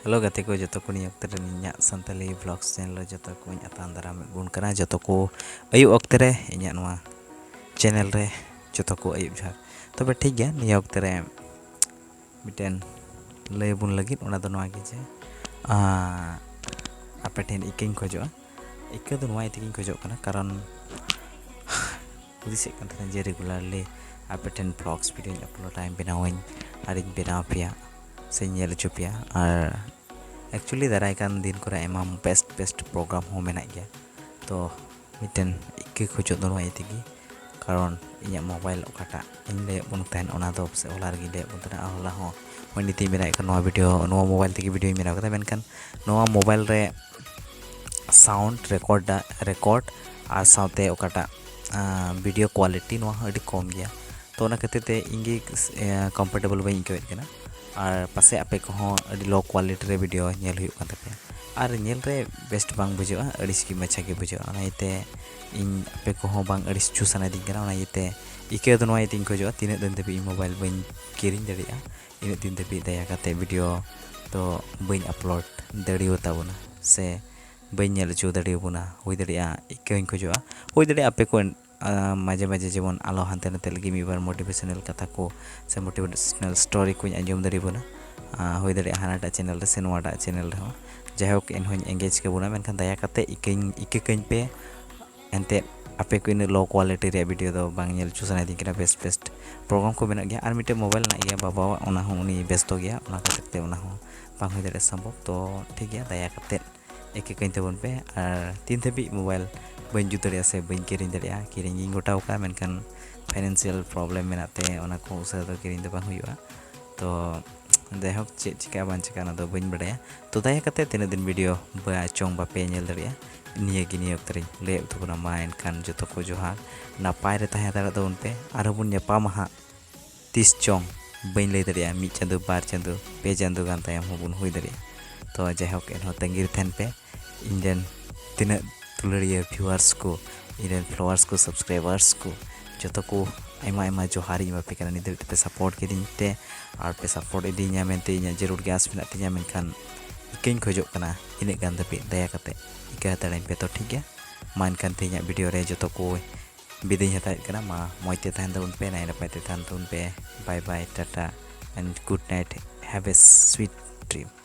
Halo gate ko joto ko ni okte re iñak Santali vlogs channel re joto ko atan daram bun kana joto ko ayu okte re iñak noa channel re joto ko ayu jhar tobe ठीक गया ni okte re miten lay bun lagit ona do noa gi je ape ten ikeñ khojoa ike do noa itegiñ khojok kana karon udisek kan tan je regularly ape ten vlogs video upload time benawañ aring benaw pia se nyel chupia ar actually darai kan din kore emam best program ho menak gya to miten ike khojok do noa itegi karon inya mobile okata in le bun tan ona do se olar gi le bun tan ala ho mani ti menak kan noa video noa mobile tegi video menak kata men kan noa mobile re sound record ar saute okata video quality noa adi kom gya तो ना कहते थे इंगे comfortable by इंके कना और पासे आपे को हो अडी लो क्वालिटी रे वीडियो नेल हुई कान तपे और नेल रे बेस्ट बांग बुझा अडिस की मच्छा के बुझा ना इते इन आपे को हो बांग अडिस चूसना दिन कना ना इते इके तो नोई तिन को जो तीन दिन तबी मोबाइल बाई किरिंग दड़िया इन दिन तबी दया काते वीडियो तो बाई अपलोड दड़ियो ताबुना से बाई नेल चू दड़ियो बुना हुई दड़िया इके को जो हुई दड़िया आपे को माजे माजे जेमन आलो हानते नाते लगी मिबार मोटिवेशनल कथा को से मोटिवेशनल स्टोरी को आंजम दाड़िबोना होय दाड़िया हानाटा चैनल रे से नोवाटा चैनल रे हो जायहोक एनहोन एंगेज के बुना मेनखान दया काते इकेकñ पे एनते आपे को इन लो क्वालिटी रे वीडियो दो बांग नेल चुसना दी किना बेस्ट प्रोग्राम को मेना गया आर मिटे मोबाइल ना गया बाबा ओना हो उनी बेस्ट गया ओना काते ओना हो बांग होय दाड़िया संभव तो ठीक गया दया काते इकेकñ तबन पे आर तीन थेबी मोबाइल बन जुतरिया से बन किरिंग दड़िया किरिंग गोटाव का मेनखान फाइनेंशियल प्रॉब्लम मेनाते ओना को उसा दो किरिंग दो बांग हुआ तो जायहोक चेक चिका बान चिका ना दो बन बड़ाया तो दया काते तीन दिन वीडियो बा चोंग बापे नेल दड़िया निये गी निये उतरी ले उतुना मा एनखान जतो को जोहार नापाय रे ताहे दाड़ा दो उनपे आरो बुन ᱧᱟᱯᱟᱢ ᱦᱟᱸᱜ तीस चोंग बन ले दड़िया मी चंदो बार चंदो पे चंदो गान तायम हो बुन हुई दड़िया तो जायहोक एनहो तंगिर थेन पे इंजन तीन तुलरिया व्यूअर्स को इरेन फॉलोअर्स को सब्सक्राइबर्स को जतो को आयमा जोहारी बापे कना निदे पे सपोर्ट के दिन ते और पे सपोर्ट इदिnya मेनते इnya जरूर गैस मेना तिnya मेनखान इकेñ खोजो कना इने गान दपे दया कते इका ताड़ाñ पे तो ठीक गया मान खान तिnya वीडियो रे जतो को बिदिñ हताय कना मा मोयते ताहन दउन पे नाय नपाय ते ताहन दउन पे bye bye tata and good night have a sweet dream